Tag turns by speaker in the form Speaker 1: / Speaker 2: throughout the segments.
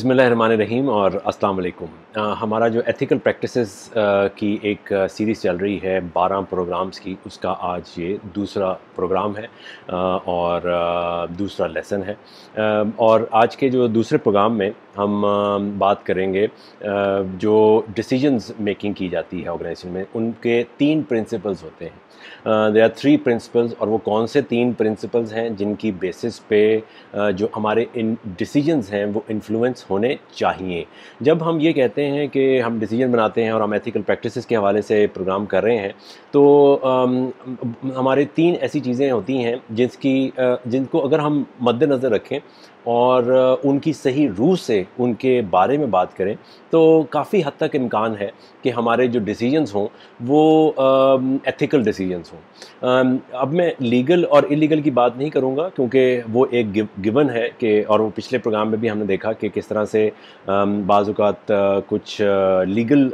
Speaker 1: बिस्मिल्लाहिर्रहमानिर्रहीम और अस्सलाम वालेकुम। हमारा जो एथिकल प्रैक्टिसेस की एक सीरीज़ चल रही है 12 प्रोग्राम्स की, उसका आज ये दूसरा प्रोग्राम है और दूसरा लेसन है। और आज के जो दूसरे प्रोग्राम में हम बात करेंगे जो डिसीजंस मेकिंग की जाती है ऑर्गेनाइजेशन में, उनके 3 प्रिंसिपल्स होते हैं। देयर आर 3 प्रिंसिपल्स, और वो कौन से 3 प्रिंसिपल्स हैं जिनकी बेसिस पे जो हमारे इन डिसीजंस हैं वो इन्फ्लुएंस होने चाहिए। जब हम ये कहते हैं कि हम डिसीजन बनाते हैं और हम एथिकल प्रैक्टिसेस के हवाले से प्रोग्राम कर रहे हैं, तो हमारे 3 ऐसी चीज़ें होती हैं जिनको अगर हम मद्देनज़र रखें और उनकी सही रूह से उनके बारे में बात करें, तो काफ़ी हद तक इम्कान है कि हमारे जो डिसीजंस हों वो एथिकल डिसीजंस हों। अब मैं लीगल और इलीगल की बात नहीं करूँगा, क्योंकि वो एक गिवन है कि, और वो पिछले प्रोग्राम में भी हमने देखा कि किस तरह से बाज़ औक़ात कुछ लीगल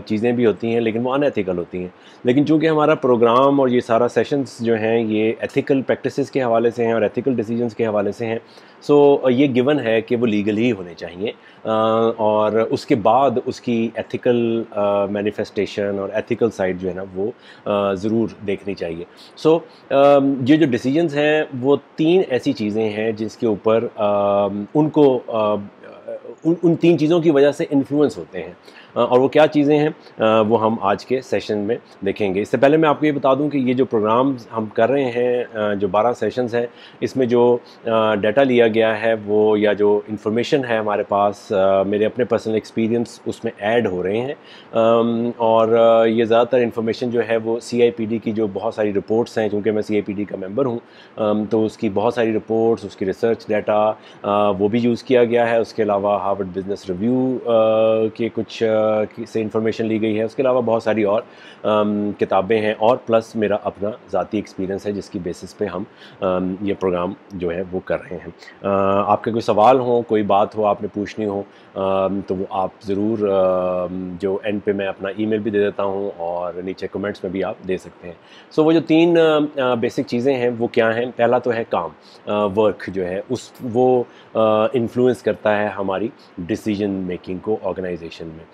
Speaker 1: चीज़ें भी होती हैं लेकिन वो अनएथिकल होती हैं। लेकिन चूँकि हमारा प्रोग्राम और ये सारा सेशंस जो हैं ये एथिकल प्रैक्टिसेस के हवाले से हैं और एथिकल डिसीजंस के हवाले से हैं, सो ये गिवन है कि वो लीगल ही होने चाहिए और उसके बाद उसकी एथिकल मैनिफेस्टेशन और एथिकल साइड जो है ना वो ज़रूर देखनी चाहिए। सो ये जो डिसीजंस हैं वो 3 ऐसी चीज़ें हैं जिसके ऊपर उन 3 चीज़ों की वजह से इन्फ्लुएंस होते हैं। और वो क्या चीज़ें हैं वो हम आज के सेशन में देखेंगे। इससे पहले मैं आपको ये बता दूं कि ये जो प्रोग्राम्स हम कर रहे हैं, जो 12 सेशंस हैं, इसमें जो डाटा लिया गया है वो, या जो इन्फॉर्मेशन है हमारे पास, मेरे अपने पर्सनल एक्सपीरियंस उसमें ऐड हो रहे हैं। और ये ज़्यादातर इन्फॉर्मेशन जो है वो CIPD की जो बहुत सारी रिपोर्ट्स हैं, चूँकि मैं CIPD का मेंबर हूँ, तो उसकी बहुत सारी रिपोर्ट्स, उसकी रिसर्च डाटा वो भी यूज़ किया गया है। उसके अलावा हार्वर्ड बिजनेस रिव्यू के कुछ से इंफॉर्मेशन ली गई है। उसके अलावा बहुत सारी और किताबें हैं, और प्लस मेरा अपना ज़ाती एक्सपीरियंस है जिसकी बेसिस पे हम ये प्रोग्राम जो है वो कर रहे हैं। आपके कोई सवाल हो, कोई बात हो आपने पूछनी हो, तो वो आप ज़रूर जो एंड पे मैं अपना ईमेल भी दे देता हूँ और नीचे कमेंट्स में भी आप दे सकते हैं। सो वो जो 3 बेसिक चीज़ें हैं वो क्या हैं? पहला तो है काम, वर्क जो है वो इन्फ्लुएंस करता है हमारी डिसीजन मेकिंग को ऑर्गेनाइजेशन में।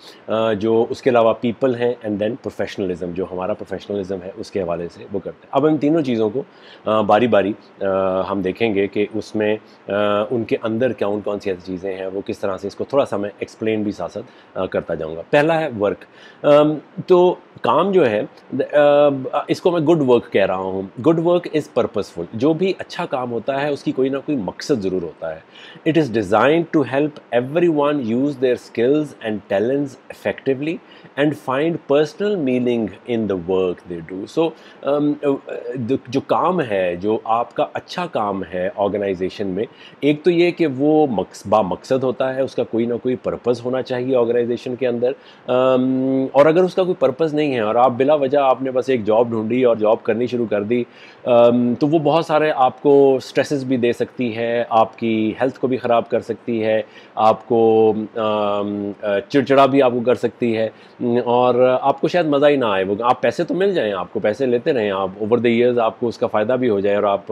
Speaker 1: जो उसके अलावा पीपल हैं, एंड देन प्रोफेशनलिज्म, जो हमारा प्रोफेशनलिज्म है उसके हवाले से वो करते हैं। अब इन तीनों चीज़ों को बारी बारी हम देखेंगे कि उसमें उनके अंदर कौन सी ऐसी चीज़ें हैं, वो किस तरह से, इसको थोड़ा सा मैं एक्सप्लेन भी साथ साथ करता जाऊँगा। पहला है वर्क। तो काम जो है, इसको मैं गुड वर्क कह रहा हूँ। Good work is purposeful. जो भी अच्छा काम होता है उसकी कोई ना कोई मकसद ज़रूर होता है। It is designed to help everyone use their skills and talents effectively and find personal meaning in the work they do. So जो काम है, जो आपका अच्छा काम है ऑर्गेनाइजेशन में, एक तो ये कि वो बामकसद होता है, उसका कोई ना कोई पर्पज़ होना चाहिए ऑर्गेनाइजेशन के अंदर। और अगर उसका कोई पर्पज़ नहीं है और आप बिला वजह आपने बस एक जॉब ढूंढी और जॉब करनी शुरू कर दी, तो वो बहुत सारे आपको स्ट्रेसेस भी दे सकती है, आपकी हेल्थ को भी ख़राब कर सकती है, आपको चिड़चिड़ा भी आपको कर सकती है, और आपको शायद मज़ा ही ना आए। वो आप पैसे तो मिल जाएँ, आपको पैसे लेते रहें आप, ओवर द ईयर्स आपको उसका फ़ायदा भी हो जाए और आप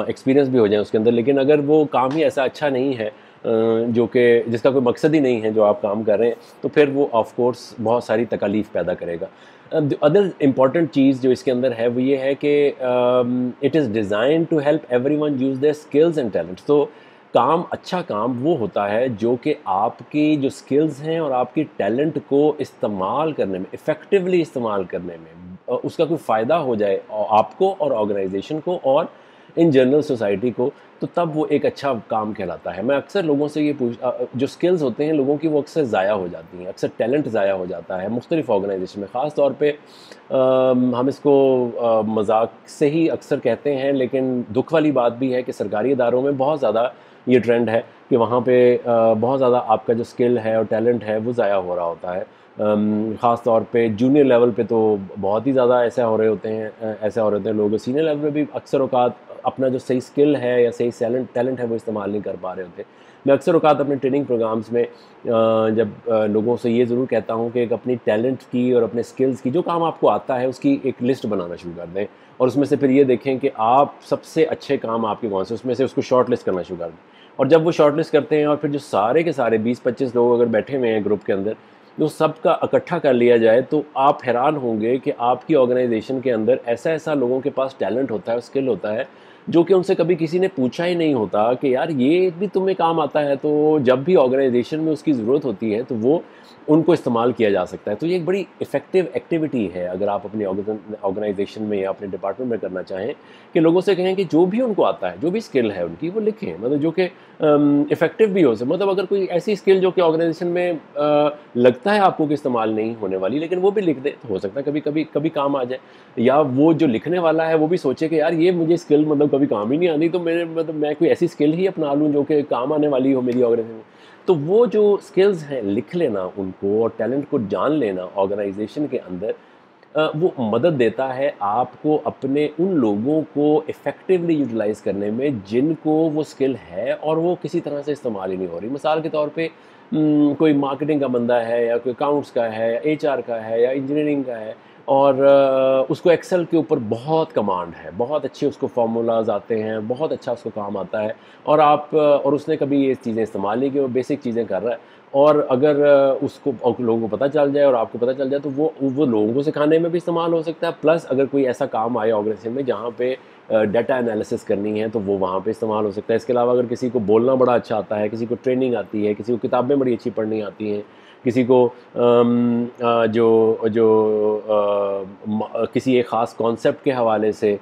Speaker 1: एक्सपीरियंस भी हो जाए उसके अंदर, लेकिन अगर वो काम ही ऐसा अच्छा नहीं है जो कि जिसका कोई मकसद ही नहीं है जो आप काम कर रहे हैं, तो फिर वो ऑफ कोर्स बहुत सारी तकालीफ पैदा करेगा। अदर इम्पॉर्टेंट चीज़ जो इसके अंदर है वो ये है कि it is design to help everyone use their skills and talents. तो अच्छा काम वो होता है जो कि आपकी जो स्किल्स हैं और आपकी टैलेंट को इस्तेमाल करने में, इफ़ेक्टिवली इस्तेमाल करने में उसका कोई फ़ायदा हो जाए आपको और ऑर्गेनाइजेशन को और इन जनरल सोसाइटी को, तो तब वो एक अच्छा काम कहलाता है। मैं अक्सर लोगों से ये जो स्किल्स होते हैं लोगों की, वो अक्सर ज़ाया हो जाती हैं, अक्सर टैलेंट ज़ाया हो जाता है मुख्तलिफ़ ऑर्गेनाइजेशन में। ख़ास तौर पे हम इसको मजाक से ही अक्सर कहते हैं, लेकिन दुख वाली बात भी है कि सरकारी इदारों में बहुत ज़्यादा ये ट्रेंड है कि वहाँ पे बहुत ज़्यादा आपका जो स्किल है और टैलेंट है वो ज़ाया हो रहा होता है। ख़ास तौर पे जूनियर लेवल पे तो बहुत ही ज़्यादा ऐसा हो रहे होते हैं लोग। सीनियर लेवल पे भी अक्सर औक़ात अपना जो सही स्किल है या सही टैलेंट है वो इस्तेमाल नहीं कर पा रहे होते। मैं अक्सर औक़ात अपने ट्रेनिंग प्रोग्राम्स में जब लोगों से ये ज़रूर कहता हूँ कि एक अपनी टैलेंट की और अपने स्किल्स की, जो काम आपको आता है उसकी एक लिस्ट बनाना शुरू कर दें, और उसमें से फिर ये देखें कि आप सबसे अच्छे काम आपके कौन से, उसमें से उसको शॉर्ट लिस्ट करना शुरू कर दें। और जब वो शॉर्टलिस्ट करते हैं और फिर जो सारे के सारे 20-25 लोग अगर बैठे हुए हैं ग्रुप के अंदर, तो सबका इकट्ठा कर लिया जाए, तो आप हैरान होंगे कि आपकी ऑर्गेनाइजेशन के अंदर ऐसा ऐसा लोगों के पास टैलेंट होता है, स्किल होता है, जो कि उनसे कभी किसी ने पूछा ही नहीं होता कि यार ये भी तुम्हें काम आता है। तो जब भी ऑर्गेनाइजेशन में उसकी ज़रूरत होती है तो वो उनको इस्तेमाल किया जा सकता है। तो ये एक बड़ी इफ़ेक्टिव एक्टिविटी है अगर आप अपनी ऑर्गेनाइजेशन में या अपने डिपार्टमेंट में करना चाहें, कि लोगों से कहें कि जो भी उनको आता है, जो भी स्किल है उनकी, वो लिखें, मतलब जो कि इफ़ेक्टिव भी हो। मतलब अगर कोई ऐसी स्किल जो कि ऑर्गेनाइजेशन में लगता है आपको कि इस्तेमाल नहीं होने वाली, लेकिन वो भी लिख दे, तो हो सकता है कभी काम आ जाए। या वो जो लिखने वाला है वो भी सोचे कि यार ये मुझे स्किल मतलब कभी काम ही नहीं आनी, तो मैं कोई ऐसी स्किल ही अपना लूँ जो कि काम आने वाली हो मेरी ऑर्गेनाइजेशन में। तो वो जो स्किल्स हैं लिख लेना उनको, और टैलेंट को जान लेना ऑर्गेनाइजेशन के अंदर, वो मदद देता है आपको अपने उन लोगों को इफ़ेक्टिवली यूटिलाइज़ करने में जिनको वो स्किल है और वो किसी तरह से इस्तेमाल ही नहीं हो रही। मिसाल के तौर पे कोई मार्केटिंग का बंदा है, या कोई अकाउंट्स का है, या एचआर का है, या इंजीनियरिंग का है, और उसको एक्सेल के ऊपर बहुत कमांड है, बहुत अच्छे उसको फार्मूलाज आते हैं, बहुत अच्छा उसको काम आता है, और उसने कभी ये चीज़ें इस्तेमाल नहीं की, वो बेसिक चीज़ें कर रहा है। और अगर उसको और लोगों को पता चल जाए और आपको पता चल जाए, तो वो लोगों को सिखाने में भी इस्तेमाल हो सकता है। प्लस अगर कोई ऐसा काम आए ऑर्गेनाइजेशन में जहाँ पे डाटा एनालिसिस करनी है, तो वो वहाँ पे इस्तेमाल हो सकता है। इसके अलावा अगर किसी को बोलना बड़ा अच्छा आता है, किसी को ट्रेनिंग आती है, किसी को किताबें बड़ी अच्छी पढ़नी आती हैं, किसी को जो जो किसी एक ख़ास कॉन्सेप्ट के हवाले से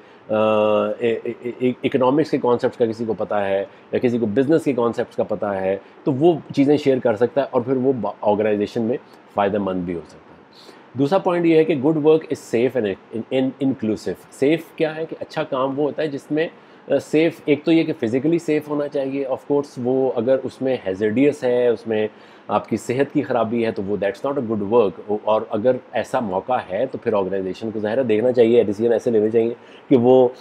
Speaker 1: इकोनॉमिक्स के कॉन्सेप्ट का किसी को पता है, या किसी को बिज़नेस के कॉन्सेप्ट्स का पता है, तो वो चीज़ें शेयर कर सकता है, और फिर वो ऑर्गेनाइजेशन में फ़ायदेमंद भी हो सकता है। दूसरा पॉइंट ये है कि good work is safe and inclusive. Safe क्या है कि अच्छा काम वो होता है जिसमें सेफ़, एक तो ये कि फ़िज़िकली सेफ़ होना चाहिए ऑफ़ कोर्स। वो अगर उसमें हैज़ार्डियस है, उसमें आपकी सेहत की ख़राबी है, तो वो that's not a good work. और अगर ऐसा मौका है तो फिर ऑर्गेनाइजेशन को ज़ाहिर है देखना चाहिए, डिसीजन ऐसे लेने चाहिए कि वो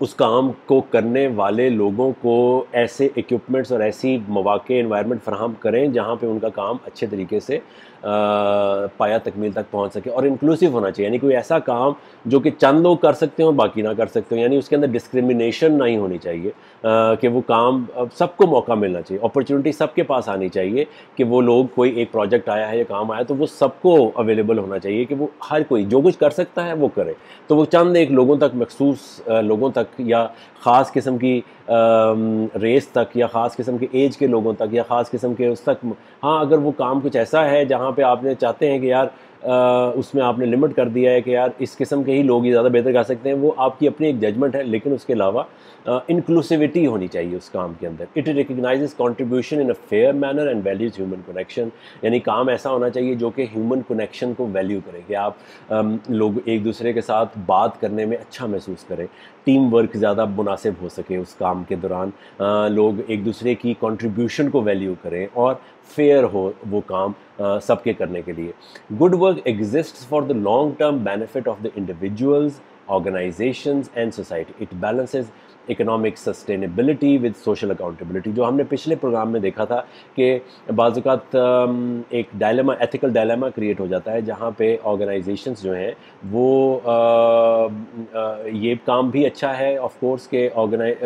Speaker 1: उस काम को करने वाले लोगों को ऐसे इक्विपमेंट्स और ऐसी मौके एनवायरनमेंट फराहम करें जहाँ पे उनका काम अच्छे तरीके से पाया तकमील तक पहुँच सके। और इंक्लूसिव होना चाहिए, यानी कोई ऐसा काम जो कि चंद लोग कर सकते हो बाकी ना कर सकते हो, यानी उसके अंदर डिस्क्रिमिनेशन नहीं होनी चाहिए, कि वो काम सबको मौका मिलना चाहिए, अपॉर्चुनिटी सबके पास आनी चाहिए, कि वो लोग, कोई एक प्रोजेक्ट आया है या काम आया, तो वो सबको अवेलेबल होना चाहिए, कि वो हर कोई जो कुछ कर सकता है वो करे। तो वो चंद एक लोगों तक, मखसूस लोगों तक, या ख़ास किस्म की रेस तक, या ख़ास किस्म के एज के लोगों तक, या ख़ास किस्म के उस तक। हाँ, अगर वो काम कुछ ऐसा है जहाँ पे आपने चाहते हैं कि यार उसमें आपने लिमिट कर दिया है कि यार इस किस्म के ही लोग ही ज़्यादा बेहतर कर सकते हैं, वो आपकी अपनी एक जजमेंट है, लेकिन उसके अलावा इंक्लूसिविटी होनी चाहिए उस काम के अंदर। It recognises contribution in a fair manner and values human connection, यानी काम ऐसा होना चाहिए जो कि ह्यूमन कनेक्शन को वैल्यू करे, कि आप लोग एक दूसरे के साथ बात करने में अच्छा महसूस करें, टीम वर्क ज़्यादा मुनासिब हो सके उस काम के दौरान, लोग एक दूसरे की कंट्रीब्यूशन को वैल्यू करें, और फेयर हो वो काम सबके करने के लिए। Good work exists for the long term benefit of the individuals, organisations and society. It balances economic sustainability with social accountability. जो हमने पिछले प्रोग्राम में देखा था कि बाज़ औक़ात एक डायलेमा, एथिकल डायलेमा क्रिएट हो जाता है, जहाँ पे ऑर्गेनाइजेशंस जो हैं वो ये काम भी अच्छा है ऑफ कोर्स के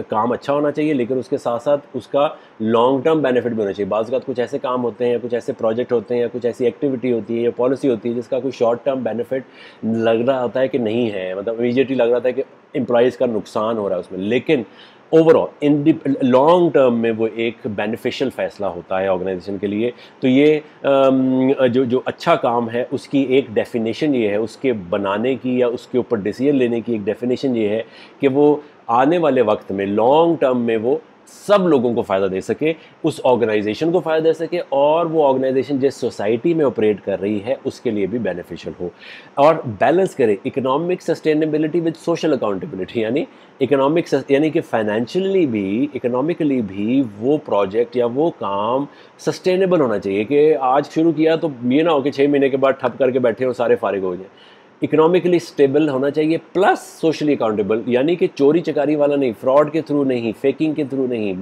Speaker 1: काम अच्छा होना चाहिए, लेकिन उसके साथ साथ उसका लॉन्ग टर्म बेनिफिट भी होना चाहिए। बाज़ औक़ात कुछ ऐसे काम होते हैं, या कुछ ऐसे प्रोजेक्ट होते हैं, या कुछ ऐसी एक्टिविटी होती है, या पॉलिसी होती है जिसका कोई शॉर्ट टर्म बेनिफिट लग रहा होता है कि नहीं है, मतलब इमीडिएटली लग रहा था कि एम्प्लॉइज़ का नुकसान हो रहा है उसमें, लेकिन ओवरऑल इन लॉन्ग टर्म में वो एक बेनिफिशियल फ़ैसला होता है ऑर्गेनाइजेशन के लिए। तो ये जो अच्छा काम है उसकी एक डेफिनेशन ये है, उसके बनाने की या उसके ऊपर डिसीजन लेने की एक डेफिनेशन ये है कि वो आने वाले वक्त में लॉन्ग टर्म में वो सब लोगों को फ़ायदा दे सके, उस ऑर्गेनाइजेशन को फ़ायदा दे सके, और वो ऑर्गेनाइजेशन जिस सोसाइटी में ऑपरेट कर रही है उसके लिए भी बेनिफिशियल हो, और बैलेंस करे economic sustainability with social accountability. यानी यानी कि फाइनेंशियली भी, इकोनॉमिकली भी वो प्रोजेक्ट या वो काम सस्टेनेबल होना चाहिए, कि आज शुरू किया तो ये ना हो कि 6 महीने के बाद ठप करके बैठे हो, सारे फारिग हो जाए। इकोनॉमिकली स्टेबल होना चाहिए, प्लस सोशली अकाउंटेबल, यानी कि चोरी चकारी वाला नहीं, फ्रॉड के थ्रू नहीं, फेकिंग के थ्रू नहीं,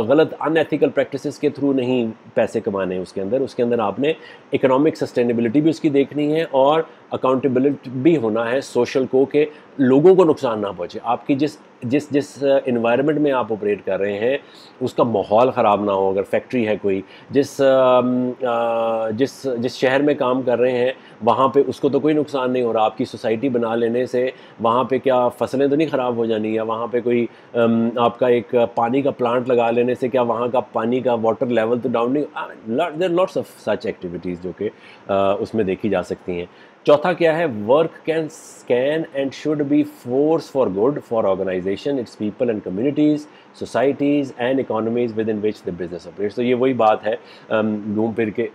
Speaker 1: गलत अनएथिकल प्रैक्टिसेस के थ्रू नहीं पैसे कमाने। उसके अंदर आपने इकोनॉमिक सस्टेनेबिलिटी भी उसकी देखनी है, और अकाउंटेबिलिटी भी होना है सोशल को, कि लोगों को नुकसान ना पहुँचे। आपकी जिस जिस जिस इन्वायरमेंट में आप ऑपरेट कर रहे हैं उसका माहौल ख़राब ना हो। अगर फैक्ट्री है कोई, जिस शहर में काम कर रहे हैं वहाँ पे उसको तो कोई नुकसान नहीं हो रहा। आपकी सोसाइटी बना लेने से वहाँ पे क्या फसलें तो नहीं ख़राब हो जानी, या वहाँ पे कोई आपका एक पानी का प्लांट लगा लेने से क्या वहाँ का पानी का वाटर लेवल तो डाउन नहीं। There lots of such activities जो कि उसमें देखी जा सकती हैं। चौथा क्या है, work can and should be force for good for organisation, it's people and communities, societies and economies within which the business operates. तो ये वही बात है, घूम फिर के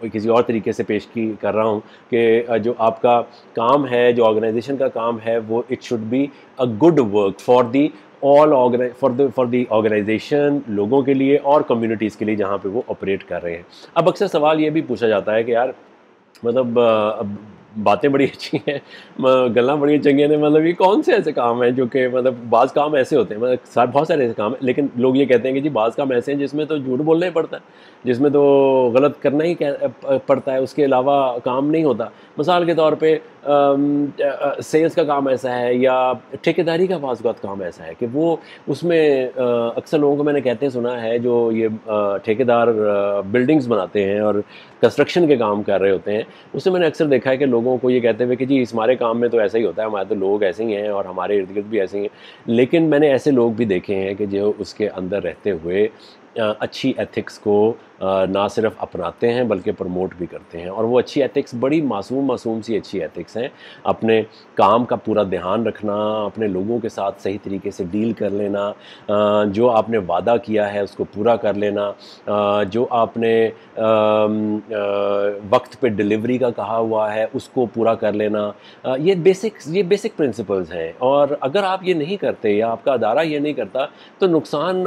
Speaker 1: किसी और तरीके से पेश की कर रहा हूँ कि जो आपका काम है, जो ऑर्गेनाइजेशन का काम है, वो it should be a good work for the for the organisation, लोगों के लिए और कम्युनिटीज़ के लिए जहाँ पे वो ऑपरेट कर रहे हैं। अब अक्सर सवाल ये भी पूछा जाता है कि यार मतलब अब बातें बड़ी अच्छी हैं, गल्लां बड़ी चंगी हैं, मतलब ये कौन से ऐसे काम हैं जो कि मतलब बाज़ काम ऐसे होते हैं, मतलब बहुत सारे ऐसे काम हैं, लेकिन लोग ये कहते हैं कि जी बाज़ काम ऐसे हैं जिसमें तो झूठ बोलना ही पड़ता है, जिसमें तो गलत करना ही पड़ता है, उसके अलावा काम नहीं होता। मिसाल के तौर पे सेल्स का काम ऐसा है, या ठेकेदारी का बाज़ वक़्त काम ऐसा है कि वो उसमें अक्सर लोगों को मैंने कहते सुना है, जो ये ठेकेदार बिल्डिंग्स बनाते हैं और कंस्ट्रक्शन के काम कर रहे होते हैं, उससे मैंने अक्सर देखा है कि लोगों को ये कहते हुए कि जी हमारे काम में तो ऐसा ही होता है, हमारे तो लोग ऐसे ही हैं और हमारे इर्द गिर्द भी ऐसे ही हैं। लेकिन मैंने ऐसे लोग भी देखे हैं कि जो उसके अंदर रहते हुए अच्छी एथिक्स को ना सिर्फ अपनाते हैं बल्कि प्रमोट भी करते हैं। और वो अच्छी एथिक्स बड़ी मासूम सी अच्छी एथिक्स हैं। अपने काम का पूरा ध्यान रखना, अपने लोगों के साथ सही तरीके से डील कर लेना, जो आपने वादा किया है उसको पूरा कर लेना, जो आपने वक्त पे डिलीवरी का कहा हुआ है उसको पूरा कर लेना, ये बेसिक प्रिंसिपल्स हैं। और अगर आप ये नहीं करते या आपका अदारा ये नहीं करता तो नुकसान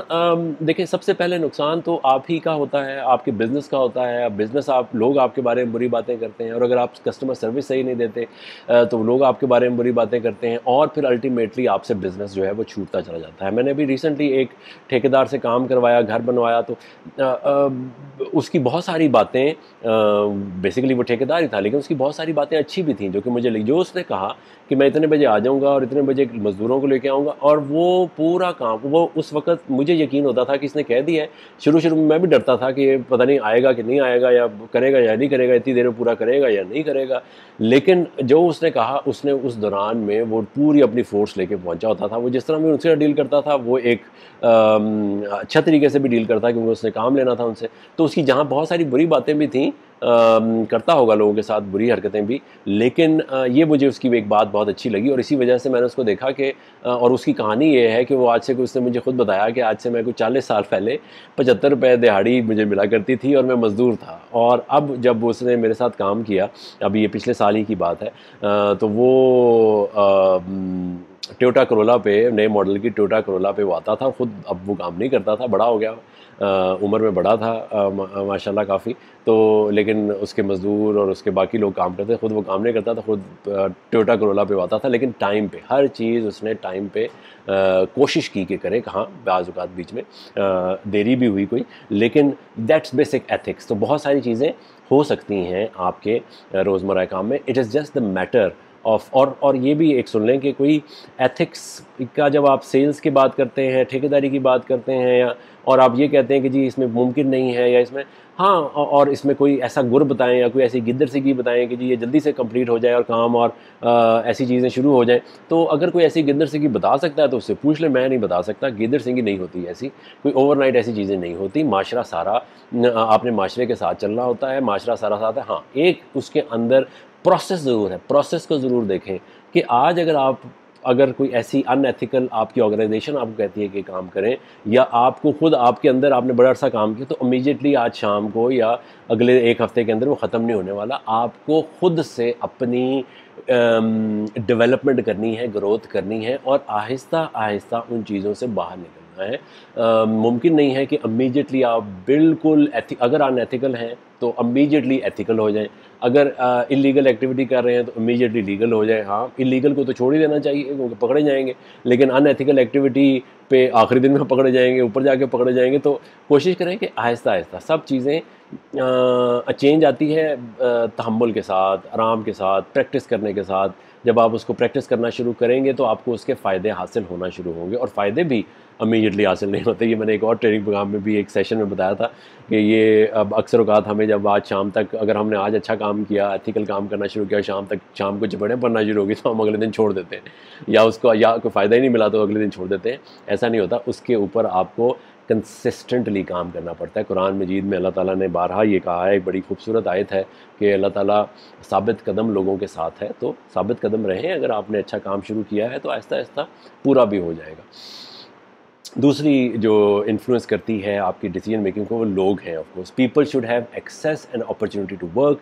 Speaker 1: देखिए, सबसे पहले नुकसान तो आप ही का होता है, आपके बिज़नेस का होता है। बिज़नेस आप लोग आपके बारे में बुरी बातें करते हैं, और अगर आप कस्टमर सर्विस सही नहीं देते तो लोग आपके बारे में बुरी बातें करते हैं, और फिर अल्टीमेटली आपसे बिज़नेस जो है वो छूटता चला जाता है। मैंने अभी रिसेंटली एक ठेकेदार से काम करवाया, घर बनवाया, तो उसकी बहुत सारी बातें, बेसिकली वो ठेकेदार ही था लेकिन उसकी बहुत सारी बातें अच्छी भी थी जो कि मुझे लगी। जो उसने कहा कि मैं इतने बजे आ जाऊंगा और इतने बजे मज़दूरों को लेके आऊँगा, और वो पूरा काम, वो उस वक्त मुझे यकीन होता था कि इसने कह दिया है। शुरू में मैं भी डरता था कि पता नहीं आएगा कि नहीं आएगा, या करेगा या नहीं करेगा, इतनी देर में पूरा करेगा या नहीं करेगा। लेकिन जो उसने कहा, उसने उस दौरान में वो पूरी अपनी फोर्स लेके पहुंचा होता था। वो जिस तरह मैं उनसे डील करता था वो एक अच्छा तरीके से भी डील करता, क्योंकि उसने काम लेना था उनसे। तो उसकी जहाँ बहुत सारी बुरी बातें भी थी, करता होगा लोगों के साथ बुरी हरकतें भी, लेकिन ये मुझे उसकी एक बात बहुत अच्छी लगी, और इसी वजह से मैंने उसको देखा कि और उसकी कहानी ये है कि वो आज से, उसने मुझे खुद बताया कि आज से मैं कुछ 40 साल पहले 75 रुपये दिहाड़ी मुझे मिला करती थी और मैं मज़दूर था। और अब जब उसने मेरे साथ काम किया, अभी ये पिछले साल ही की बात है, तो वो टोयोटा करोला पे, नए मॉडल की टोयोटा करोला पे वो आता था खुद। अब वो काम नहीं करता था, बड़ा हो गया, उम्र में बड़ा था माशाल्लाह काफ़ी। तो लेकिन उसके मज़दूर और उसके बाकी लोग काम करते, खुद वो काम नहीं करता था, खुद टोयोटा करोला पे आता था। लेकिन टाइम पे हर चीज़ उसने टाइम पे कोशिश की कि करे। कहाँ बाज़ औक़ात बीच में देरी भी हुई कोई, लेकिन दैट्स बेसिक एथिक्स। तो बहुत सारी चीज़ें हो सकती हैं आपके रोज़मर्रा काम में, it is just the matter of. और ये भी एक सुन लें कि कोई एथिक्स का, जब आप सेल्स की बात करते हैं, ठेकेदारी की बात करते हैं, या और आप ये कहते हैं कि जी इसमें मुमकिन नहीं है, या इसमें हाँ, और इसमें कोई ऐसा गुर बताएं या कोई ऐसी गिद्दर सी बताएं कि जी ये जल्दी से कंप्लीट हो जाए और काम, और ऐसी चीज़ें शुरू हो जाएं। तो अगर कोई ऐसी गिद्दर सी बता सकता है तो उससे पूछ ले, मैं नहीं बता सकता। गिद्दर सिंगी नहीं होती ऐसी, कोई ओवरनाइट ऐसी चीज़ें नहीं होती। माशरा सारा आपने माशरे के साथ चलना होता है, माशरा सारा साथ है। हाँ, एक उसके अंदर प्रोसेस ज़रूर है, प्रोसेस को ज़रूर देखें कि आज अगर कोई ऐसी अनएथिकल आपकी ऑर्गेनाइजेशन आपको कहती है कि काम करें, या आपको खुद आपके अंदर आपने बड़ा अर्सा काम किया, तो इमीडिएटली आज शाम को या अगले एक हफ़्ते के अंदर वो ख़त्म नहीं होने वाला। आपको खुद से अपनी डेवलपमेंट करनी है, ग्रोथ करनी है, और आहिस्ता आहिस्ता उन चीज़ों से बाहर निकलना है। है। मुमकिन नहीं है कि इमीडिएटली आप बिल्कुल अगर अनएथिकल हैं तो इमीडिएटली एथिकल हो जाएं, अगर इलीगल एक्टिविटी कर रहे हैं तो इमीडिएटली लीगल हो जाए। हाँ, इलीगल को तो छोड़ ही देना चाहिए क्योंकि पकड़े जाएंगे, लेकिन अनएथिकल एक्टिविटी पे आखिरी दिन में पकड़े जाएंगे, ऊपर जाके पकड़े जाएंगे। तो कोशिश करें कि आहिस्ता आहिस्ता सब चीज़ें चेंज आती है तहम्मुल के साथ, आराम के साथ, प्रैक्टिस करने के साथ। जब आप उसको प्रैक्टिस करना शुरू करेंगे तो आपको उसके फ़ायदे हासिल होना शुरू होंगे, और फ़ायदे भी इमीडिएटली हासिल नहीं होते। ये मैंने एक और ट्रेनिंग प्रोग्राम में भी एक सेशन में बताया था कि ये अब अक्सर औक़ात हमें जब आज शाम तक, अगर हमने आज अच्छा काम किया, एथिकल काम करना शुरू किया, शाम को चपेड़ें पड़ना शुरू होगी तो हम अगले दिन छोड़ देते हैं, या उसको या कोई फ़ायदा ही नहीं मिला तो अगले दिन छोड़ देते हैं। ऐसा नहीं होता, उसके ऊपर आपको कंसिस्टेंटली काम करना पड़ता है। कुरान मजीद में अल्लाह ताला ने बारहा ये कहा है, एक बड़ी खूबसूरत आयत है कि अल्लाह ताला साबित कदम लोगों के साथ है। तो साबित कदम रहें, अगर आपने अच्छा काम शुरू किया है तो आहिस्ता आहिस्ता पूरा भी हो जाएगा। दूसरी जो इन्फ्लुएंस करती है आपकी डिसीजन मेकिंग को, वो लोग हैं। Of course people should have access and opportunity to work.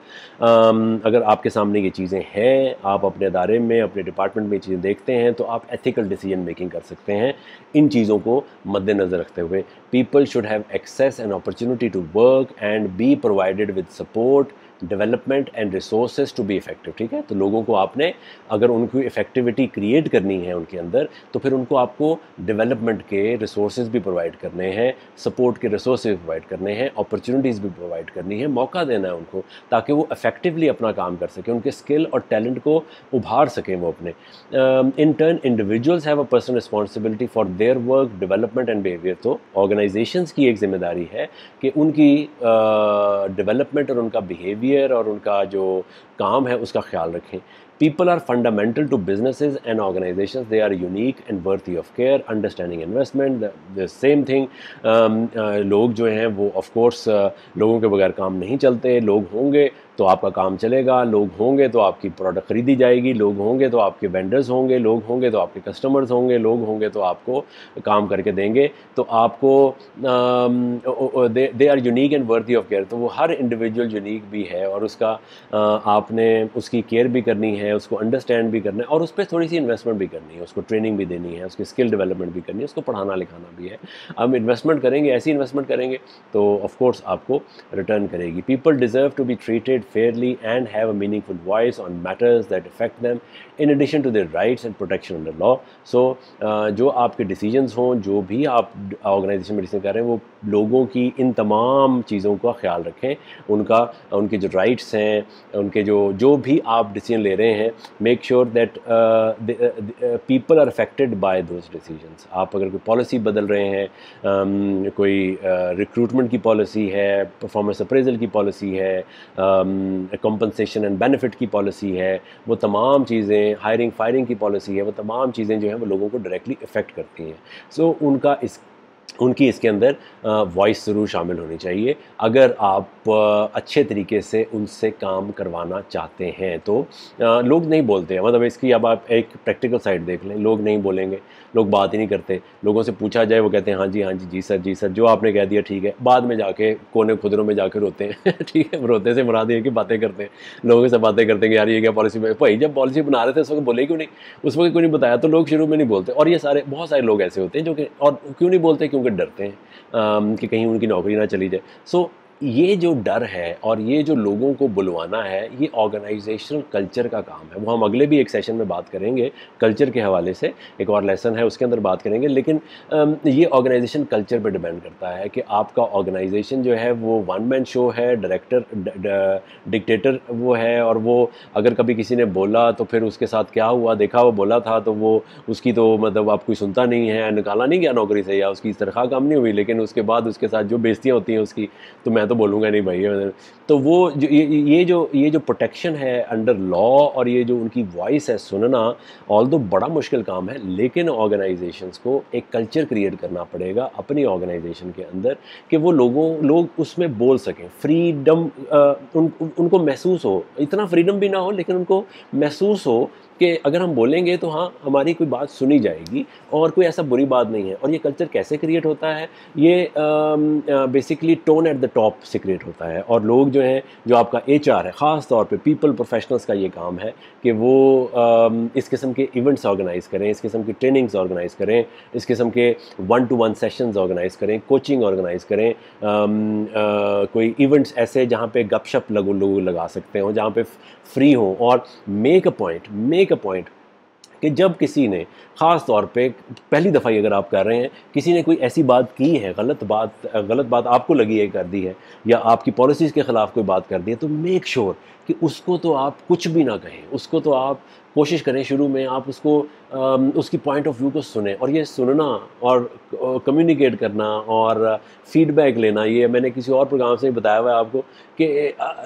Speaker 1: अगर आपके सामने ये चीज़ें हैं, आप अपने अदारे में, अपने डिपार्टमेंट में ये चीज़ें देखते हैं, तो आप एथिकल डिसीजन मेकिंग कर सकते हैं इन चीज़ों को मद्देनज़र रखते हुए। People should have access and opportunity to work and be provided with support, development and resources to be effective. ठीक है, तो लोगों को आपने अगर उनकी इफेक्टिविटी क्रिएट करनी है उनके अंदर, तो फिर उनको आपको डेवलपमेंट के रिसोर्सेज भी प्रोवाइड करने हैं, सपोर्ट के रिसोर्सेज प्रोवाइड करने हैं, अपॉर्चुनिटीज़ भी प्रोवाइड करनी है, मौका देना है उनको ताकि वो इफेक्टिवली अपना काम कर सकें, उनके स्किल और टैलेंट को उभार सकें वो अपने। In turn individuals have a personal responsibility for their work development and behaviour. तो ऑर्गेनाइजेशंस की एक जिम्मेदारी है कि उनकी डेवलपमेंट और उनका बिहेवियर और उनका जो काम है उसका ख्याल रखें। People are fundamental to businesses and organizations. They are unique and worthy of care, understanding investment, the same thing. लोग जो हैं वो of course लोगों के बगैर काम नहीं चलते। लोग होंगे तो आपका काम चलेगा, लोग होंगे तो आपकी प्रोडक्ट ख़रीदी जाएगी, लोग होंगे तो आपके वेंडर्स होंगे, लोग होंगे तो आपके कस्टमर्स होंगे, लोग होंगे तो आपको काम करके देंगे। तो आपको they are unique and worthy of care. तो वो हर इंडिविजुअल यूनिक भी है और उसका आपने उसकी केयर भी करनी है, उसको अंडरस्टैंड भी करना है और उस पर थोड़ी सी इन्वेस्टमेंट भी करनी है, उसको ट्रेनिंग भी देनी है, उसकी स्किल डेवलपमेंट भी करनी है, उसको पढ़ाना लिखाना भी है। हम इन्वेस्टमेंट करेंगे, ऐसी इन्वेस्टमेंट करेंगे तो ऑफ कोर्स आपको रिटर्न करेगी। People deserve to be treated fairly and have a meaningful voice on matters that affect them in addition to their rights and protection under law. So जो आपके decisions हों, जो भी आप ऑर्गेनाइजेशन में decision कर रहे हैं, वो लोगों की इन तमाम चीज़ों का ख्याल रखें, उनके जो राइट्स हैं, उनके जो भी आप डिसीजन ले रहे हैं, make sure that people are affected by those decisions. आप अगर कोई पॉलिसी बदल रहे हैं, कोई रिक्रूटमेंट की पॉलिसी है, परफॉर्मेंस अप्रेजल की पॉलिसी है, कंपनसेशन एंड बेनिफिट की पॉलिसी है, वो तमाम चीज़ें, हायरिंग फायरिंग की पॉलिसी है, वो तमाम चीज़ें जो हैं वो लोगों को डायरेक्टली इफ़ेक्ट करती हैं। सो उनकी इसके अंदर वॉइस ज़रूर शामिल होनी चाहिए अगर आप अच्छे तरीके से उनसे काम करवाना चाहते हैं। तो लोग नहीं बोलते हैं, मतलब इसकी अब आप एक प्रैक्टिकल साइड देख लें, लोग नहीं बोलेंगे, लोग बात ही नहीं करते। लोगों से पूछा जाए वो कहते हैं हाँ जी जी सर जो आपने कह दिया ठीक है, बाद में जाके कोने खुदरों में जाके रोते हैं ठीक है, रोते से मुराद ये कि बातें करते हैं, लोगों से बातें करते हैं कि यार ये क्या पॉलिसी में, भाई जब पॉलिसी बना रहे थे उस वक्त बोले क्यों नहीं, उस वक्त क्यों नहीं बताया। तो लोग शुरू में नहीं बोलते और ये बहुत सारे लोग ऐसे होते हैं जो कि, और क्यों नहीं बोलते, क्योंकि डरते हैं कि कहीं उनकी नौकरी ना चली जाए। सो ये जो डर है और ये जो लोगों को बुलवाना है, ये ऑर्गेनाइजेशनल कल्चर का काम है। वो हम अगले भी एक सेशन में बात करेंगे, कल्चर के हवाले से एक और लेसन है उसके अंदर बात करेंगे। लेकिन ये ऑर्गेनाइजेशन कल्चर पे डिपेंड करता है कि आपका ऑर्गेनाइजेशन जो है वो वन मैन शो है, डिक्टेटर वो है, और वो अगर कभी किसी ने बोला तो फिर उसके साथ क्या हुआ, देखा वो बोला था तो वो उसकी तो मतलब आप कोई सुनता नहीं है, निकाला नहीं गया नौकरी से या उसकी तनख्वाह कम नहीं हुई, लेकिन उसके बाद उसके साथ जो बेइज्जतियाँ होती हैं उसकी, तो मैं तो बोलूँगा नहीं भाई। तो वो जो ये जो प्रोटेक्शन है अंडर लॉ और ये जो उनकी वॉइस है सुनना, ऑल्दो बड़ा मुश्किल काम है, लेकिन ऑर्गेनाइजेशंस को एक कल्चर क्रिएट करना पड़ेगा अपनी ऑर्गेनाइजेशन के अंदर कि वो लोग उसमें बोल सकें, फ्रीडम उनको महसूस हो, इतना फ्रीडम भी ना हो लेकिन उनको महसूस हो कि अगर हम बोलेंगे तो हाँ हमारी कोई बात सुनी जाएगी और कोई ऐसा बुरी बात नहीं है। और ये कल्चर कैसे क्रिएट होता है, ये basically tone at the top से क्रिएट होता है। और लोग जो हैं, जो आपका HR है, ख़ास तौर पे पीपल प्रोफेशनल्स का ये काम है कि वो इस किस्म के इवेंट्स ऑर्गेनाइज़ करें, इस किस्म की ट्रेनिंग्स ऑर्गेनाइज़ करें, इस किस्म के 1-to-1 सेशंस ऑर्गेनाइज़ करें, कोचिंग ऑर्गेनाइज़ करें, कोई इवेंट्स ऐसे जहाँ पे गपशप लोग लगा सकते हो, जहाँ पे फ्री हो। और मेक अ पॉइंट कि जब किसी ने ख़ास तौर पे पहली दफ़ा ही अगर आप कर रहे हैं, किसी ने कोई ऐसी बात की है, गलत बात आपको लगी है कर दी है, या आपकी पॉलिसीज़ के ख़िलाफ़ कोई बात कर दी है, तो मेक श्योर कि उसको तो आप कुछ भी ना कहें। उसको तो आप कोशिश करें शुरू में आप उसको उसकी पॉइंट ऑफ व्यू को सुने। और ये सुनना और कम्युनिकेट करना और फीडबैक लेना, ये मैंने किसी और प्रोग्राम से बताया हुआ है आपको कि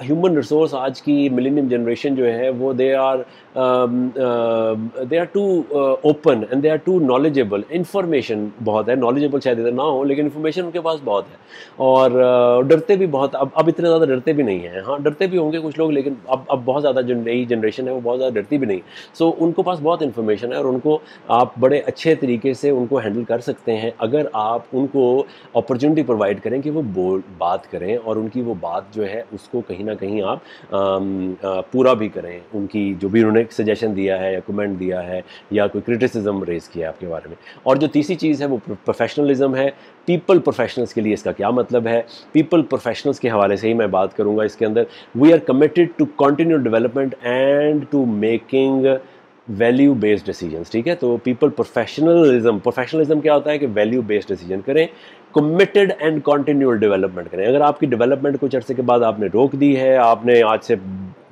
Speaker 1: ह्यूमन रिसोर्स आज की मिलेनियम जनरेशन जो है वो they are too open and they are too knowledgeable. Information बहुत है, नॉलेजेबल शायद इधर ना हो, लेकिन इन्फॉर्मेशन उनके पास बहुत है। और डरते भी बहुत, अब इतने ज़्यादा डरते भी नहीं हैं। हाँ, डरते भी होंगे कुछ लोग, लेकिन अब बहुत ज़्यादा जो नई जनरेशन है वो बहुत ज़्यादा डरती भी नहीं। सो उनको पास बहुत इन्फॉर्मेशन है और उनको आप बड़े अच्छे तरीके से उनको हैंडल कर सकते हैं अगर आप उनको अपॉर्चुनिटी प्रोवाइड करें कि वो बात करें, और उनकी वो बात जो है उसको कहीं ना कहीं आप पूरा भी करें। उनकी जो भी उन्होंने सजेशन दिया है या कमेंट दिया है या कोई क्रिटिसिज्म रेज़ किया है आपके बारे में। और जो तीसरी चीज़ है वो प्रोफेशनलिज्म है। पीपल प्रोफेशनल्स के लिए इसका क्या मतलब है? पीपल प्रोफेशनल्स के हवाले से ही मैं बात करूंगा इसके अंदर। We are committed to continue development and to making value based decisions. ठीक है, तो पीपल प्रोफेशनलिज्म क्या होता है कि वैल्यू बेस्ड डिसीजन करें, कमिटेड एंड कंटिन्यूअल डेवलपमेंट करें। अगर आपकी डेवलपमेंट कुछ अर्से के बाद आपने रोक दी है, आपने आज से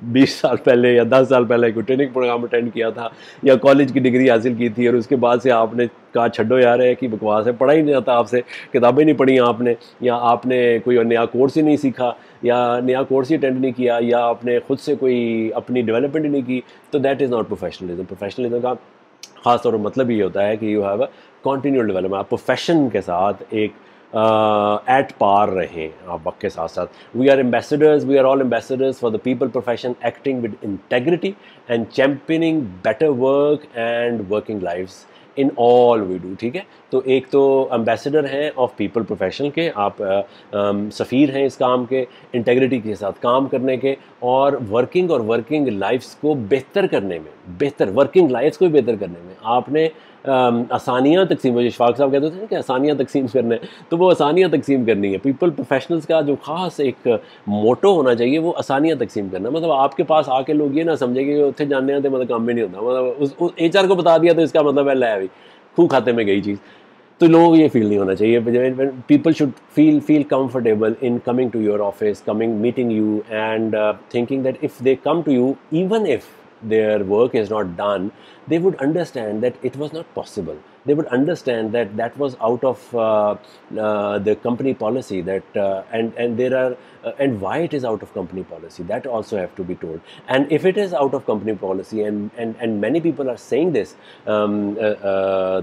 Speaker 1: 20 साल पहले या 10 साल पहले कोई ट्रेनिंग प्रोग्राम अटेंड किया था या कॉलेज की डिग्री हासिल की थी और उसके बाद से आपने कहा छड्डो यार है कि बकवास है, पढ़ा ही नहीं जाता आपसे, किताबें नहीं पढ़ी आपने, या आपने कोई नया कोर्स ही नहीं सीखा, या नया कोर्स ही अटेंड नहीं किया, या आपने खुद से कोई अपनी डेवलपमेंट ही नहीं की, तो that is not professionalism. Professionalism का खास तौर पर मतलब ये होता है कि you have a continual development. आप प्रोफेशन के साथ एक एट पार रहें आप वक्त के साथ साथ। We are all ambassadors for the people profession, acting with integrity and championing better work and working lifes in all we do. ठीक है, तो एक तो एम्बेसडर हैं ऑफ पीपल प्रोफेशन के, आप सफ़ीर हैं इस काम के, इंटेग्रिटी के साथ काम करने के, और वर्किंग लाइफ्स को बेहतर करने में, बेहतर वर्किंग लाइफ्स को बेहतर करने में आपने आसानियाँ तकसीम, मुझे इशफाक साहब कहते थे कि आसानियाँ तकसीम करना है, तो वो आसानियाँ तकसीम करनी है। पीपल प्रोफेशनल्स का जो ख़ास एक मोटो होना चाहिए वो आसानियाँ तकसीम करना। मतलब आपके पास आके लोग ये ना समझे कि उत्थे जानने आते मतलब काम में नहीं होता, मतलब उस HR को बता दिया तो इसका मतलब है लै भाई खूह खाते में गई चीज़। तो लोग ये फील नहीं होना चाहिए। People should feel comfortable in coming to your office, meeting you, and thinking that if they come to you, even if their work is not done, they would understand that it was not possible. They would understand that that was out of the company policy, that and there are and why it is out of company policy, that also have to be told. And if it is out of company policy and many people are saying this,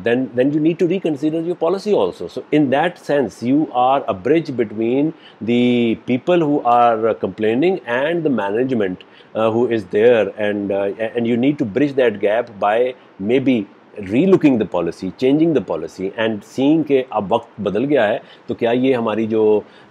Speaker 1: then you need to reconsider your policy also. So in that sense, you are a bridge between the people who are complaining and the management who is there, and you need to bridge that gap by maybe relooking the policy, changing the policy and seeing के अब वक्त बदल गया है, तो क्या ये हमारी जो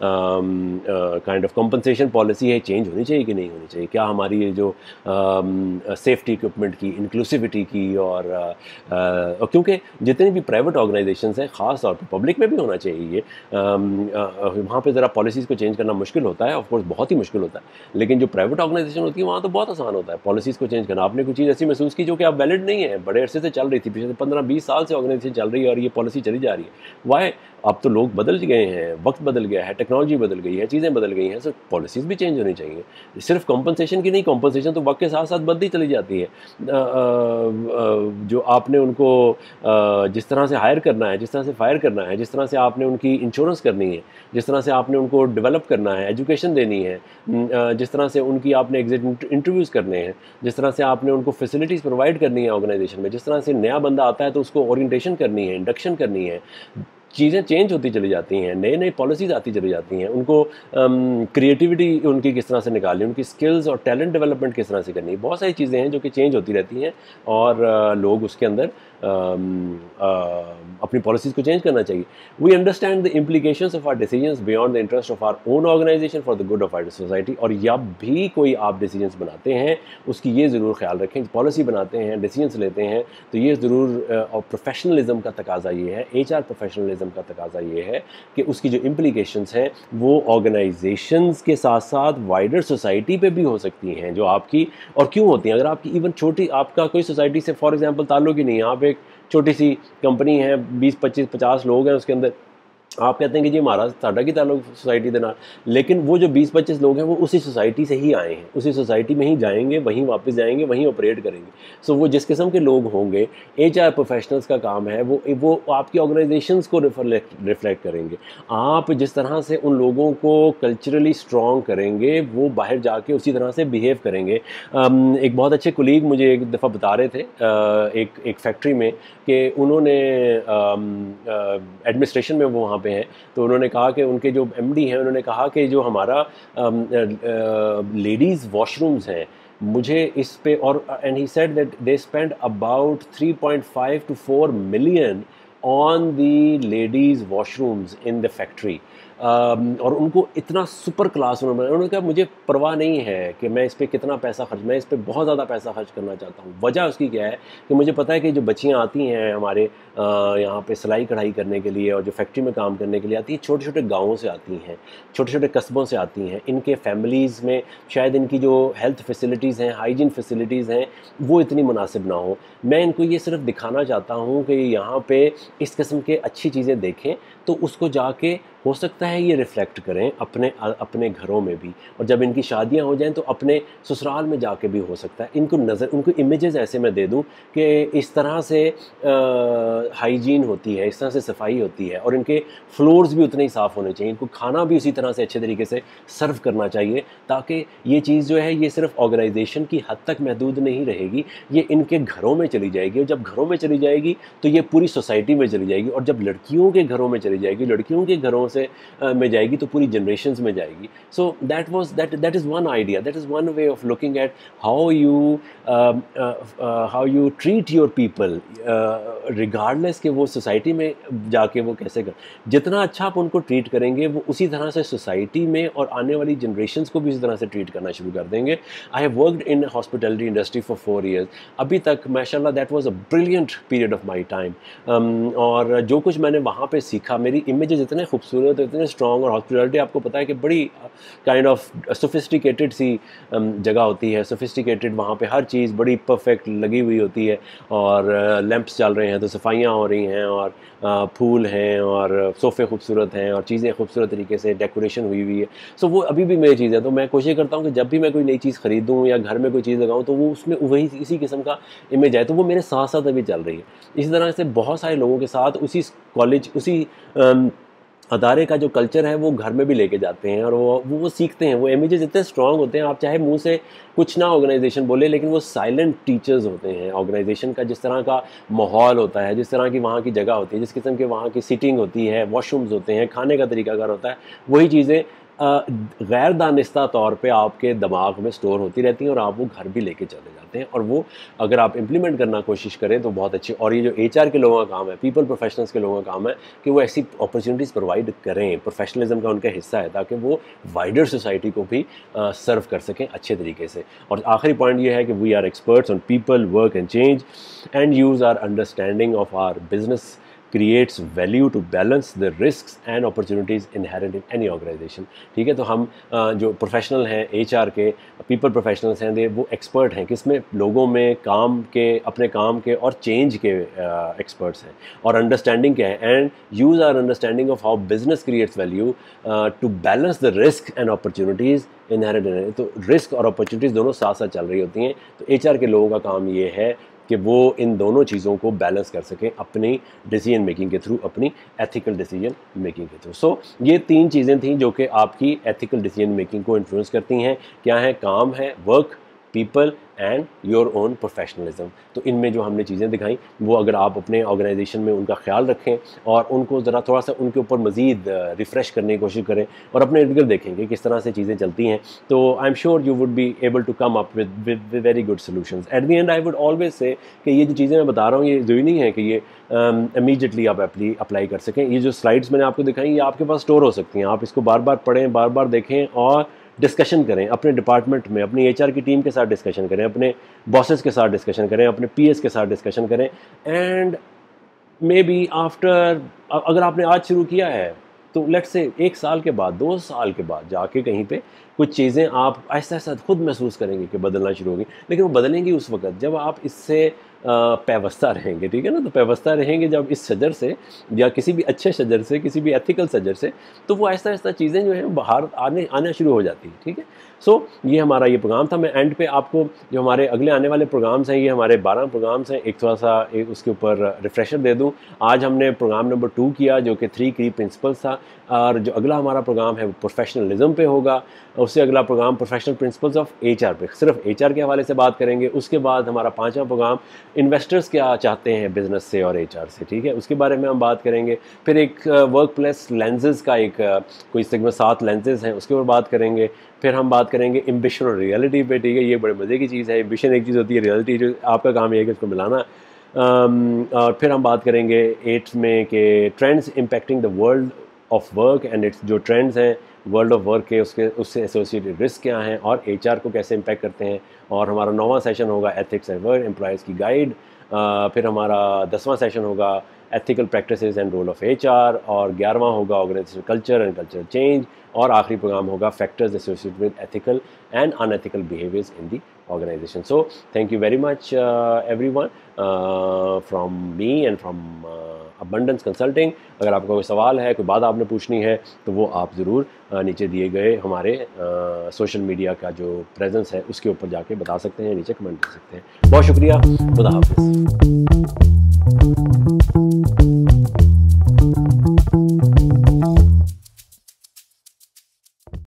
Speaker 1: काइंड ऑफ कंपनसेशन पॉलिसी है चेंज होनी चाहिए कि नहीं होनी चाहिए? क्या हमारी ये जो सेफ्टी इक्विपमेंट की, इंक्लूसिविटी की, और क्योंकि जितनी भी प्राइवेट ऑर्गेनाइजेशंस हैं, ख़ास तौर पर पब्लिक में भी होना चाहिए ये, वहाँ पे ज़रा पॉलिसीज़ को चेंज करना मुश्किल होता है, ऑफकोर्स बहुत ही मुश्किल होता है, लेकिन जो प्राइवेट ऑर्गेनाइजेशन होती है वहाँ तो बहुत आसान होता है पॉलिसीज़ को चेंज करना। आपने कोई चीज़ ऐसी महसूस की जो कि अब वैलिड नहीं है, बड़े अरसे से चल रही थी, पिछले 15-20 साल से ऑर्गेनाइजेशन चल रही है और ये पॉलिसी चली जा रही है, वाई? अब तो लोग बदल गए हैं, वक्त बदल गया है, टेक्नोलॉजी बदल गई है, चीज़ें बदल गई हैं, सो पॉलिसीज़ भी चेंज होनी चाहिए। सिर्फ कॉम्पनसेशन की नहीं, कॉम्पनसेशन तो वक्त के साथ साथ बढ़ती चली जाती है। जो आपने उनको जिस तरह से हायर करना है, जिस तरह से फायर करना है, जिस तरह से आपने उनकी इंश्योरेंस करनी है, जिस तरह से आपने उनको डेवलप करना है, एजुकेशन देनी है, जिस तरह से उनकी आपने एग्जिट इंटरव्यूज़ करने हैं, जिस तरह से आपने उनको फैसिलिटीज़ प्रोवाइड करनी है ऑर्गेनाइजेशन में, जिस तरह से नया बंदा आता है तो उसको ओरिएंटेशन करनी है, इंडक्शन करनी है, चीज़ें चेंज होती चली जाती हैं, नए नए पॉलिसीज़ आती चली जाती हैं, उनको क्रिएटिविटी उनकी किस तरह से निकालनी, उनकी स्किल्स और टैलेंट डेवलपमेंट किस तरह से करनी, बहुत सारी चीज़ें हैं जो कि चेंज होती रहती हैं और लोग उसके अंदर अपनी पॉलिसीज़ को चेंज करना चाहिए। We understand the implications of our decisions beyond the interest of our own organisation for the good of our society. और जब भी कोई आप डिसीजंस बनाते हैं उसकी ये ज़रूर ख्याल रखें, पॉलिसी बनाते हैं, डिसीजंस लेते हैं, तो ये ज़रूर और प्रोफेशनलिज्म का तकाजा ये है, HR प्रोफेशनलिज्म का तकाजा ये है कि उसकी जो इम्प्लीकेशंस हैं वो ऑर्गेनाइजेशंस के साथ साथ वाइडर सोसाइटी पे भी हो सकती हैं, जो आपकी और क्यों होती हैं। अगर आपकी इवन छोटी, आपका कोई सोसाइटी से फॉर एग्जांपल ताल्लुक ही नहीं है, आप एक छोटी सी कंपनी है, 20-25-50 लोग हैं उसके अंदर, आप कहते हैं कि जी हमारा साडा की ताल्लुक सोसाइटी के नाल, लेकिन वो जो 20-25 लोग हैं वो उसी सोसाइटी से ही आए हैं, उसी सोसाइटी में ही जाएंगे, वहीं वापस जाएंगे, वहीं ऑपरेट करेंगे। सो वो जिस किस्म के लोग होंगे, HR प्रोफेशनल्स का काम है वो आपकी ऑर्गेनाइजेशंस को रिफ्लेक्ट करेंगे। आप जिस तरह से उन लोगों को कल्चरली स्ट्रॉन्ग करेंगे वो बाहर जाके उसी तरह से बिहेव करेंगे। एक बहुत अच्छे कोलीग मुझे एक दफ़ा बता रहे थे एक फैक्ट्री में कि उन्होंने एडमिनिस्ट्रेशन में वो वहाँ पे हैं, तो उन्होंने कहा कि उनके जो MD हैं उन्होंने कहा कि जो हमारा लेडीज़ वॉशरूम्स हैं, मुझे इस पे और and he said that they spend about 3.5 to 4 million on the ladies washrooms in the factory. और उनको इतना सुपर क्लास उन्होंने कहा मुझे परवाह नहीं है कि मैं इस पर कितना पैसा खर्च, मैं इस पर बहुत ज़्यादा पैसा खर्च करना चाहता हूँ। वजह उसकी क्या है कि मुझे पता है कि जो बच्चियाँ आती हैं हमारे यहाँ पे सिलाई कढ़ाई करने के लिए और जो फैक्ट्री में काम करने के लिए आती हैं, छोटे छोटे गाँवों से आती हैं, छोटे छोटे कस्बों से आती हैं। इनके फैमिलीज़ में शायद इनकी जो हेल्थ फैसिलिटीज़ हैं, हाइजीन फैसिलिटीज़ हैं, वो इतनी मुनासिब ना हो। मैं इनको ये सिर्फ दिखाना चाहता हूँ कि यहाँ पे इस किस्म के अच्छी चीज़ें देखें, तो उसको जाके हो सकता है ये रिफ़्लेक्ट करें अपने घरों में भी, और जब इनकी शादियां हो जाएं तो अपने ससुराल में जाके भी हो सकता है। उनको इमेजेस ऐसे मैं दे दूं कि इस तरह से हाइजीन होती है, इस तरह से सफाई होती है, और इनके फ्लोर्स भी उतने ही साफ़ होने चाहिए, इनको खाना भी उसी तरह से अच्छे तरीके से सर्व करना चाहिए, ताकि ये चीज़ जो है ये सिर्फ ऑर्गेनाइजेशन की हद तक महदूद नहीं रहेगी, ये इनके घरों में चली जाएगी, और जब घरों में चली जाएगी तो ये पूरी सोसाइटी में चली जाएगी, और जब लड़कियों के घरों में चली जाएगी, लड़कियों के घरों से में जाएगी तो पूरी जनरेशन्स में जाएगी। सो that is one idea, that is one way of looking at how you treat your people, regardless कि वो सोसाइटी में जाके वो कैसे कर, जितना अच्छा आप उनको ट्रीट करेंगे वो उसी तरह से सोसाइटी में और आने वाली जनरेशन्स को भी इसी तरह से ट्रीट करना शुरू कर देंगे। I have worked in hospitality industry for 4 years, अभी तक माशाल्लाह that was a brilliant period of my time. और जो कुछ मैंने वहाँ पे सीखा, मेरी इमेजेस इतने खूबसूरत, इतने स्ट्रॉन्ग, और हॉस्पिटैलिटी आपको पता है कि बड़ी काइंड ऑफ सोफिस्टिकेटेड सी जगह होती है, सोफिस्टिकेटेड, वहाँ पे हर चीज़ बड़ी परफेक्ट लगी हुई होती है, और लैंप्स चल रहे हैं तो सफाइयाँ हो रही हैं, और फूल हैं, और सोफ़े खूबसूरत हैं, और चीज़ें खूबसूरत तरीके से डेकोरेशन हुई हुई है। सो वो अभी भी मेरी चीज़ है, तो मैं कोशिश करता हूँ कि जब भी मैं कोई नई चीज़ ख़रीदूँ या घर में कोई चीज़ लगाऊँ तो वो उसमें वही इसी किस्म का इमेज है, तो वो मेरे साथ साथ अभी चल रही है। इसी तरह से बहुत सारे लोगों के साथ उसी कॉलेज, उसी अदारे का जो कल्चर है वो घर में भी लेके जाते हैं, और वो सीखते हैं। वो इमेजेस इतने स्ट्रॉन्ग होते हैं, आप चाहे मुंह से कुछ ना ऑर्गेनाइजेशन बोले, लेकिन वो साइलेंट टीचर्स होते हैं ऑर्गेनाइजेशन का। जिस तरह का माहौल होता है, जिस तरह की वहाँ की जगह होती है, जिस किस्म के वहाँ की सीटिंग होती है, वॉशरूम्स होते हैं, खाने का तरीकाकार होता है, वही चीज़ें गैर दानिस्ता तौर पे आपके दिमाग में स्टोर होती रहती हैं, और आप वो घर भी लेके चले जाते हैं, और वो अगर आप इम्प्लीमेंट करना कोशिश करें तो बहुत अच्छी। और ये जो HR के लोगों का काम है, पीपल प्रोफेशनल्स के लोगों का काम है कि वो ऐसी अपॉर्चुनिटीज़ प्रोवाइड करें, प्रोफेशनलिज्म का उनका हिस्सा है, ताकि वो वाइडर सोसाइटी को भी सर्व कर सकें अच्छे तरीके से। और आखिरी पॉइंट ये है कि we are experts on people, work and change, and use our understanding of our business creates value to balance the risks and opportunities inherent in any organization। ठीक है, तो हम जो प्रोफेशनल हैं HR के, पीपल प्रोफेशनल्स हैं, वो expert हैं किसमें, लोगों में, काम के, अपने काम के और चेंज के एक्सपर्ट्स हैं। और अंडरस्टैंडिंग क्या है, and use our understanding of how business creates value to balance the risk and opportunities inherent. तो रिस्क और अपॉर्चुनिटीज़ दोनों साथ साथ चल रही होती हैं। तो HR के लोगों का काम ये है कि वो इन दोनों चीज़ों को बैलेंस कर सकें अपनी डिसीजन मेकिंग के थ्रू, अपनी एथिकल डिसीजन मेकिंग के थ्रू। सो ये 3 चीज़ें थी जो कि आपकी एथिकल डिसीजन मेकिंग को इन्फ्लुएंस करती हैं। क्या है? काम है, work, people and your own professionalism. तो इनमें जो हमने चीज़ें दिखाई वो अगर आप अपने ऑर्गेनाइजेशन में उनका ख्याल रखें और उनको ज़रा थोड़ा सा उनके ऊपर मज़ीद रिफ़्रेश करने की कोशिश करें और अपने इर्द गिर्द देखेंगे किस तरह से चीज़ें चलती हैं, तो I am sure you would be able to come up with very good solutions. At the end I would always say कि ये जो चीज़ें मैं बता रहा हूँ ये ज़रूरी नहीं है कि ये इमीडिएटली आप अप्लाई कर सकें। ये जो स्लाइड्स मैंने आपको दिखाई ये आपके पास स्टोर हो सकती हैं, आप इसको बार बार पढ़ें, बार बार देखें और डिस्कशन करें अपने डिपार्टमेंट में, अपनी एचआर की टीम के साथ डिस्कशन करें, अपने बॉसेस के साथ डिस्कशन करें, अपने पीएस के साथ डिस्कशन करें। एंड मे बी आफ्टर, अगर आपने आज शुरू किया है तो लेट्स से 1 साल के बाद, 2 साल के बाद जाके कहीं पे कुछ चीज़ें आप ऐसा ऐसा खुद महसूस करेंगे कि बदलना शुरू होगी। लेकिन वो बदलेंगी उस वक्त जब आप इससे पैवस्ता रहेंगे, ठीक है ना। तो पैवस्ता रहेंगे जब इस शजर से या किसी भी अच्छे शजर से, किसी भी एथिकल शजर से, तो वो ऐसा ऐसा चीज़ें जो हैं बाहर आना शुरू हो जाती है, ठीक है। सो ये हमारा ये प्रोग्राम था। मैं एंड पे आपको जो हमारे अगले आने वाले प्रोग्राम्स हैं, ये हमारे 12 प्रोग्राम्स हैं, एक थोड़ा सा उसके ऊपर रिफ्रेशर दे दूं। आज हमने प्रोग्राम नंबर 2 किया जो कि 3 की प्रिंसिपल्स था, और जो अगला हमारा प्रोग्राम है वो प्रोफेशनलिज्म पे होगा। उससे अगला programme professional principles of HR पे, सिर्फ एचआर के हवाले से बात करेंगे। उसके बाद हमारा 5वां प्रोग्राम इन्वेस्टर्स क्या चाहते हैं बिजनेस से और एचआर से, ठीक है, उसके बारे में हम बात करेंगे। फिर एक वर्क प्लेस लेंसेज का एक कोई तकरीबन 7 लेंसेज हैं, उसके ऊपर बात करेंगे। फिर हम बात करेंगे एम्बिशन और रियलिटी पे, ठीक है, ये बड़े मज़े की चीज़ है। एम्बिशन एक चीज़ होती है, रियलिटी जो आपका काम है कि उसको मिलाना। और फिर हम बात करेंगे 8 में कि trends impacting the world of work and it's, जो ट्रेंड्स हैं वर्ल्ड ऑफ वर्क के उससे एसोसिएटेड रिस्क क्या हैं और एचआर को कैसे इम्पैक्ट करते हैं। और हमारा 9वां सेशन होगा एथिक्स एंड वर्क एम्प्लॉयज़ की गाइड। फिर हमारा 10वां सेशन होगा ethical practices and role of HR, और 11वां होगा organisation culture and cultural change, और आखिरी प्रोग्राम होगा factors associated with ethical and unethical behaviours in the organisation. So thank you very much everyone from me and from Abundance Consulting. अगर आपका कोई सवाल है, कोई बात आपने पूछनी है, तो वो आप ज़रूर नीचे दिए गए हमारे सोशल मीडिया का जो प्रेजेंस है उसके ऊपर जाके बता सकते हैं, नीचे कमेंट कर सकते हैं। बहुत शुक्रिया, खुदा हाफिज़।